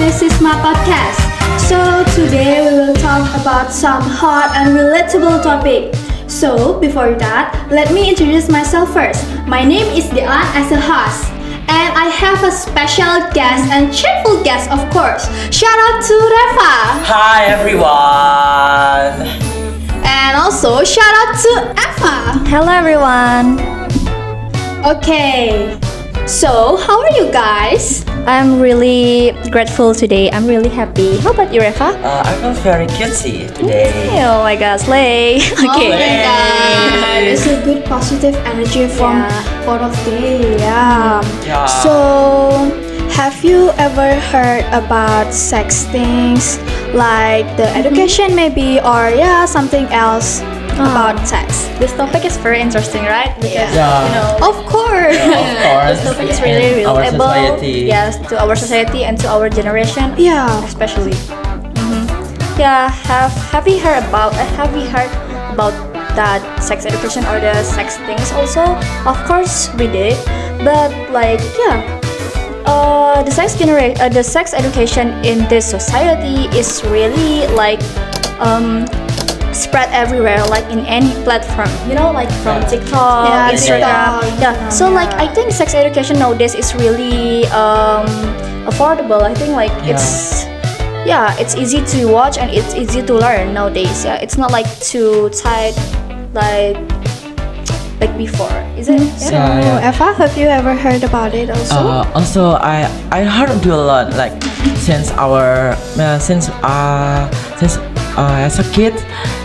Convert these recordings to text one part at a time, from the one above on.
This is my podcast. So today we will talk about some hot and relatable topic. So before that, let me introduce myself first. My name is Dean as a host. And I have a special guest and cheerful guest, of course. Shout out to Reva. Hi everyone. And also shout out to Eva. Hello everyone. Okay, so how are you guys? I'm really grateful today. I'm really happy. How about you, Reva? I feel very cutesy today. Oh my god, slay. Oh my god, it's a good positive energy from both of them. Yeah. So, have you ever heard about sex things like the education maybe or something else about sex? This topic is very interesting, right? Because, Yeah. you know, Of course. Of course. this topic is really Our relatable. society. Yes, to our society and to our generation. Yeah. Especially. Yeah. Have you heard about that sex education or the sex things also? Of course we did, but the sex education in this society is really spread everywhere, like in any platform, like from TikTok, Yeah, Instagram. TikTok. So I think sex education nowadays is really affordable. I think it's easy to watch and it's easy to learn nowadays. Yeah, it's not like too tight like before, is it? So, Eva, have you ever heard about it also? Also, I heard do a lot since as a kid.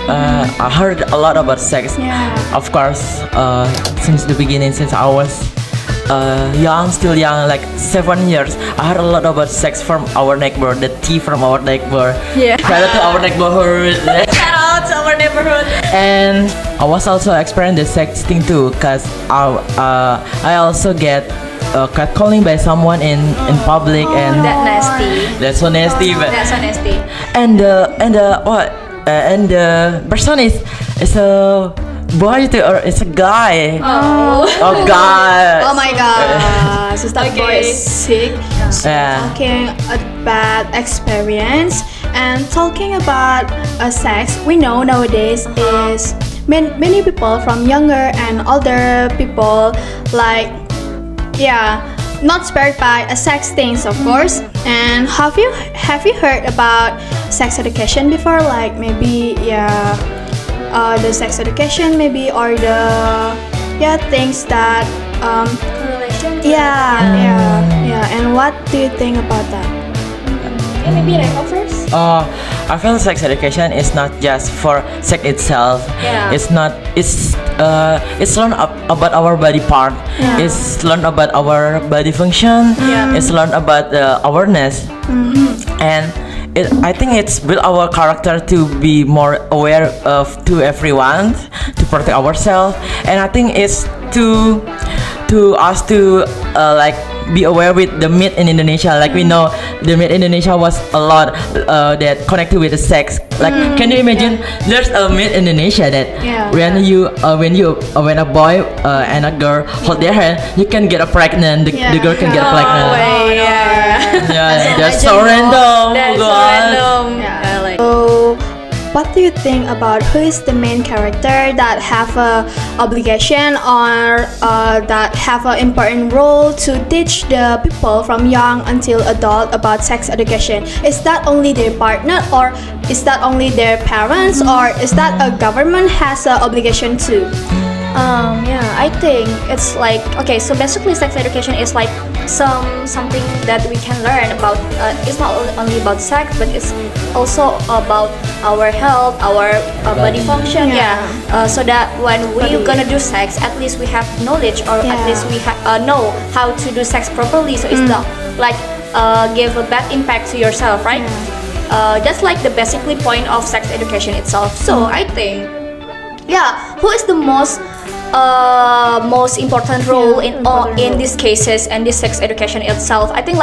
I heard a lot about sex. Yeah. Of course, since the beginning, since I was still young, like 7 years, I heard a lot about sex from our neighbor, the tea from our neighbor. Yeah. Shout out to our neighborhood. Shout out to our neighborhood. And I was also experiencing the sex thing too, cause I also get catcalling by someone in public, and That nasty. that's so nasty. But That's so nasty. and the person is a boy too, or it's a guy. Oh. Oh God. Oh my god, so that boy is sick. So Yeah. talking about experience and talking about sex, we know nowadays is many people from younger and older people not spared by sex things, of course. And have you heard about sex education before? Like maybe the sex education maybe or the things that Relation. And what do you think about that? Maybe Reva first. I feel sex education is not just for sex itself. Yeah. It's not. It's learn about our body part. Yeah. It's learn about our body function. Yeah. It's learn about awareness. And I think it's build our character to be more aware of to everyone, to protect ourselves. And I think it's to us to be aware with the myth in Indonesia. Like we know the myth in Indonesia was a lot that connected with the sex. Like can you imagine? There's a myth in Indonesia that when a boy and a girl hold their hand, you can get pregnant. The girl can get pregnant. That's so random. That's so God. random. So, what do you think about who is the main character that have a obligation or that have an important role to teach the people from young until adult about sex education? Is that only their partner, or is that only their parents, or is that a government has an obligation too? I think it's so basically sex education is like something that we can learn about. It's not only about sex, but it's also about our health, our body function. So that when we're gonna do sex, at least we have knowledge, or at least we know how to do sex properly. So it's not give a bad impact to yourself, right? That's like the basically point of sex education itself. So I think, who is the most important role in these cases and this sex education itself? I think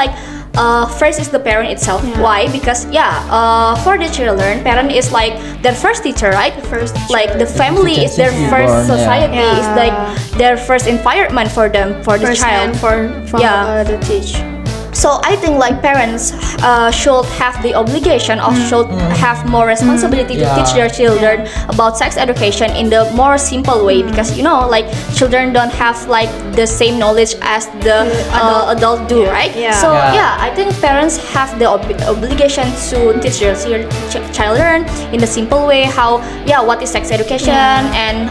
first is the parent itself. Why? Because for the children, parent is like their first teacher, right? The family is their first society. It's like their first environment for them, for the child. For the teach. So I think like parents should have the obligation or should have more responsibility to teach their children about sex education in the more simple way, because you know like children don't have like the same knowledge as the adult do, right? So I think parents have the obligation to teach their children in the simple way how what is sex education and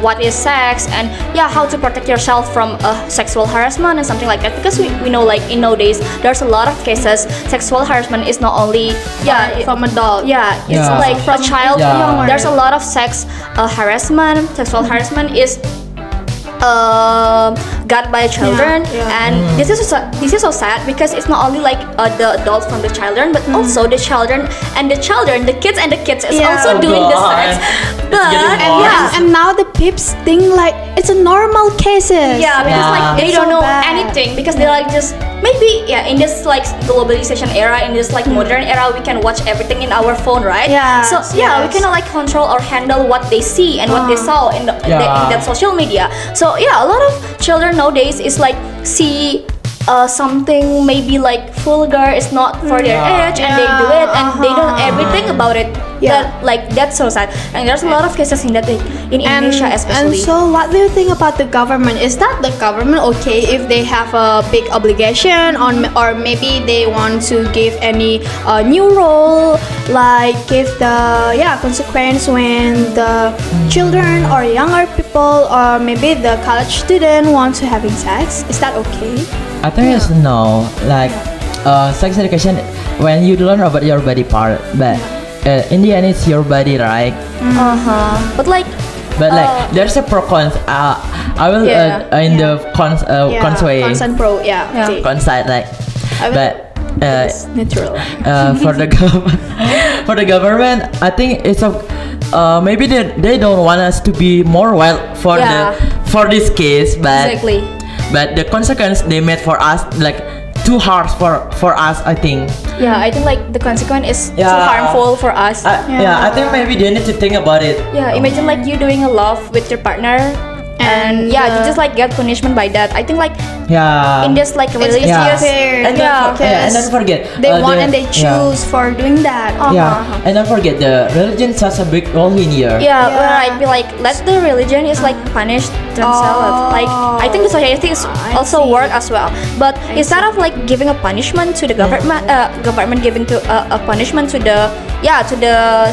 what is sex, and how to protect yourself from sexual harassment and something like that, because we know like in nowadays there's a lot of cases sexual harassment is not only from adult. It's like from a child. There's a lot of harassment. Sexual harassment is got by children, and this is so sad, because it's not only like the adults from the children, but also the children and the children, the kids and the kids is also doing the sex. But and now the peeps think like it's a normal cases. Because like they It's don't so know bad. anything, because they're like just maybe in this like globalization era, in this like modern era, we can watch everything in our phone, right? So we cannot like control or handle what they see and what they saw in that social media. So a lot of children nowadays is like see something maybe like vulgar, is not for their age, and they do it and they don't everything about it. That's so sad, and there's a lot of cases in that in Indonesia especially. And so what do you think about the government? Is that the government okay if they have a big obligation on, or maybe they want to give any new role, like give the consequence when the children or younger people or maybe the college student want to having sex? Is that okay? I think it's no, like sex education when you learn about your body part, but in the end it's your body, right? But like there's a pro cons. I will in the cons way. Cons and pro, okay. Cons side, like, but it's natural. for the for the government, I think it's a maybe they don't want us to be more wild for for this case, but but the consequence they made for us like too harsh for us, I think. I think like the consequence is too harmful for us. I think maybe they need to think about it. Imagine like you doing a love with your partner, and you just like get punishment by that. I think like in this like religious and don't forget they want and they choose for doing that. And don't forget the religion such a big role in here. Right. Be like let the religion is like punish themselves. Like I think the society is also work as well. But instead of like giving a punishment to the government, government giving to a punishment to the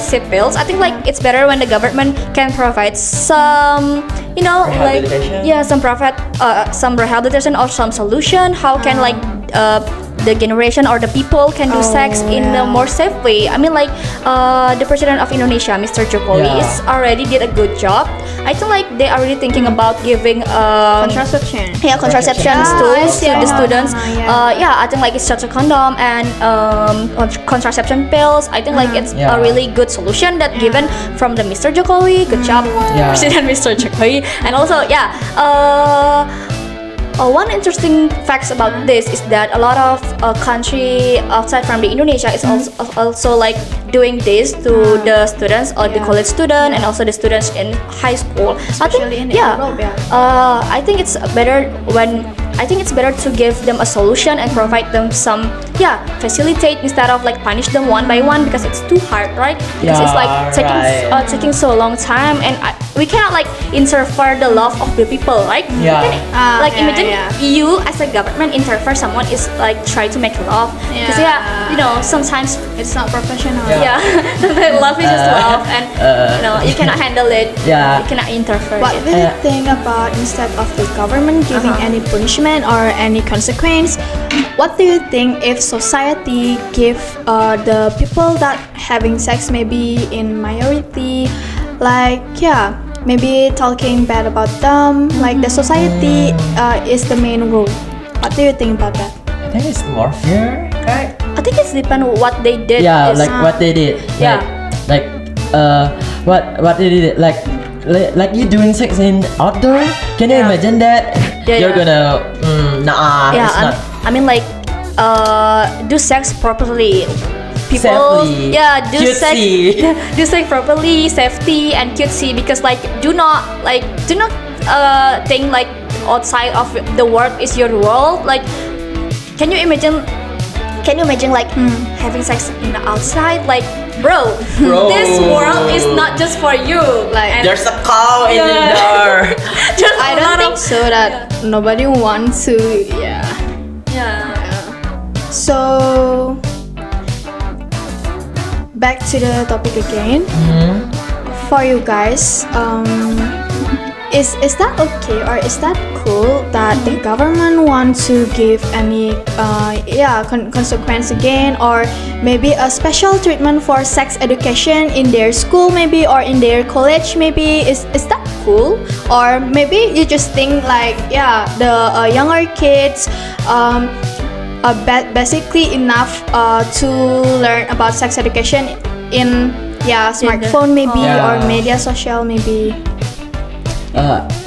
civils, I think like it's better when the government can provide some some rehabilitation or some solution. How can like the generation or the people can do sex in a more safe way. I mean like the president of Indonesia, Mr. Jokowi, is already did a good job. I think like they are really thinking about giving Contraception. Contraception tools to the students. I think like it's such a condom and contraception pills. I think like it's a really good solution that given from the Mr. Jokowi. Good job, President Mr. Jokowi. And also one interesting facts about this is that a lot of country outside from the Indonesia is also like doing this to the students or the college student and also the students in high school. Especially in Europe, I think it's better to give them a solution and provide them some facilitate instead of like punish them one by one, because it's too hard, right? Because it's like taking so long time, and we cannot like interfere the love of the people, right? Like imagine you as a government interfere someone is like try to make love, because sometimes it's not professional. Sometimes love is just love, and you cannot handle it. You cannot interfere. What do you think about instead of the government giving any punishment or any consequence? What do you think if society give the people that having sex maybe in minority, like maybe talking bad about them, like the society is the main rule? What do you think about that? I think it's more fair, right? I think it's depend on what they did. What they did. What they did. Like you doing sex in outdoor. Can you imagine that? You're gonna it's not. I mean like do sex properly. People safely. Do sex properly, safety and cutesy, because like do not think like outside of the world is your world. Like can you imagine? Can you imagine like having sex in the outside? Like, bro, this world is not just for you. Like, and There's a cow in the door. I don't think so that nobody wants to. Yeah. So back to the topic again. For you guys, is that okay or is that cool that the government wants to give any consequence again, or maybe a special treatment for sex education in their school maybe, or in their college maybe? Is that cool? Or maybe you just think like the younger kids basically enough to learn about sex education in smartphone maybe, or media social maybe.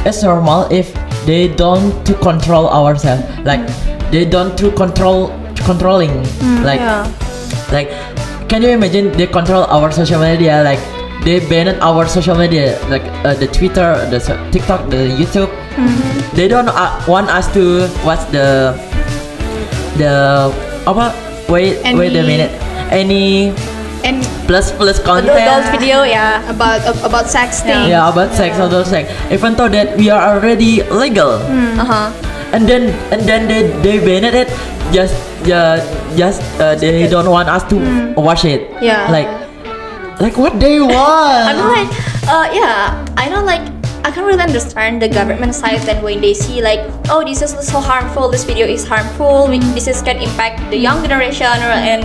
It's normal if they don't to control ourselves, like they don't to controlling, like can you imagine they control our social media, like they banned our social media, like the Twitter, the TikTok, the YouTube. They don't want us to watch the wait a minute, any plus content adult video about sex thing. About sex, adult sex, even though that we are already legal. And then they banned it, just they don't want us to watch it. Like what they want. I mean, like I know, like I can really understand the government side then when they see like, oh, this is so harmful, this video is harmful, this is can impact the young generation, and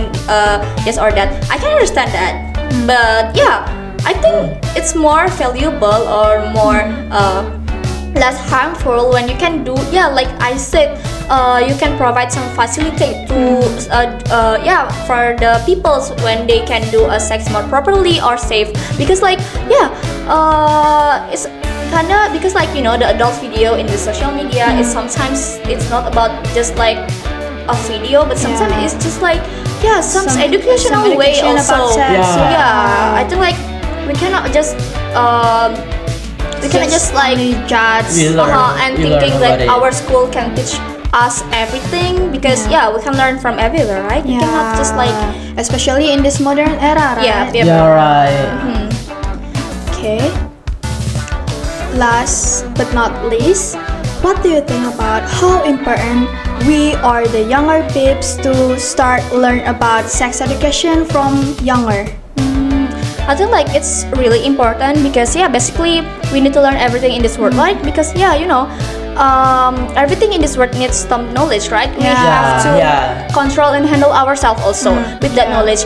this or that. I can understand that, but I think it's more valuable or more less harmful when you can do like I said, you can provide some facility to for the people when they can do a sex more properly or safe, because like it's kinda, because like the adult video in the social media is sometimes it's not about just like a video, but sometimes it's just like some educational way also. About sex. I think like we cannot just like judge and thinking that our school can teach us everything, because we can learn from everywhere, right? You cannot just like, especially in this modern era, right? Right. Okay. Last but not least, what do you think about how important we or the younger peeps to start learn about sex education from younger? I think like it's really important, because basically we need to learn everything in this world, right? Because everything in this world needs some knowledge, right? We have to control and handle ourselves also with that knowledge.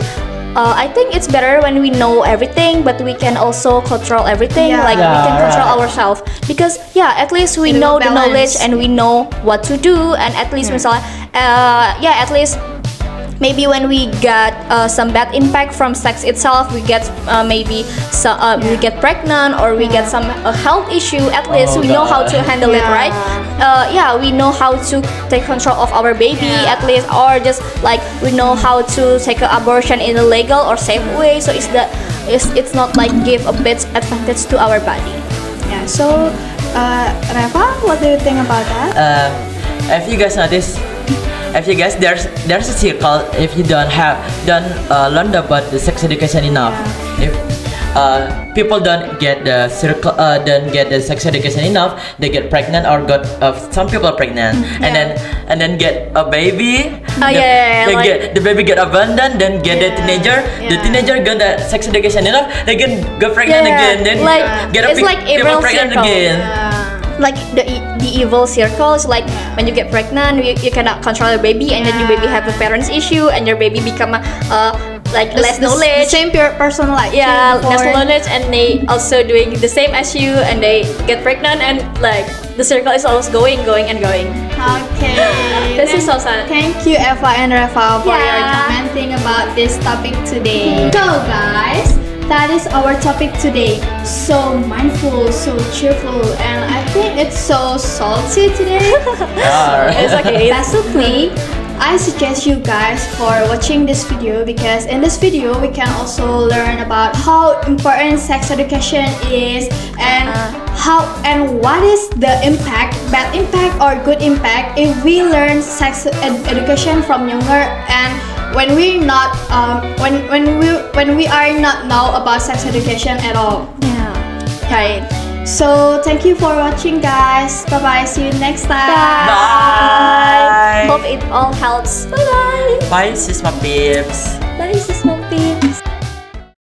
I think it's better when we know everything, but we can also control everything. Like we can control ourselves, because at least we know the knowledge and we know what to do, and at least misalnya, at least maybe when we get some bad impact from sex itself, we get maybe we get pregnant or we get some health issue, at least we know how to handle it, right? We know how to take control of our baby, at least, or just like we know how to take an abortion in a legal or safe way, so it's not like give a bad advantage to our body. So Reva, what do you think about that? If you guys notice, there's a circle. If you don't learn about the sex education enough, if people don't get the circle, don't get the sex education enough, they get pregnant or got some people pregnant, and then get a baby. The baby get abandoned, then get the teenager. The teenager got the sex education enough, they can go pregnant again, then get people pregnant again. Like the evil circle is like when you get pregnant, you cannot control your baby, and then your baby have a parents issue, and your baby become like less knowledge. The same person like less knowledge, and they also doing the same as you, and they get pregnant, and like the circle is always going and going. Okay. This is so sad. Thank you, Eva and Reva, for your commenting about this topic today. So guys, that is our topic today. So mindful, so cheerful, and I think it's so salty today. It's okay. Basically, I suggest you guys for watching this video, because in this video we can also learn about how important sex education is, and what is the impact, bad impact or good impact, if we learn sex education from younger, and when we not when we are not know about sex education at all. Yeah. Right. So thank you for watching, guys. Bye bye. See you next time. Bye. Hope it all helps. Bye bye. Bye, sis my peeps. Bye, sis mama.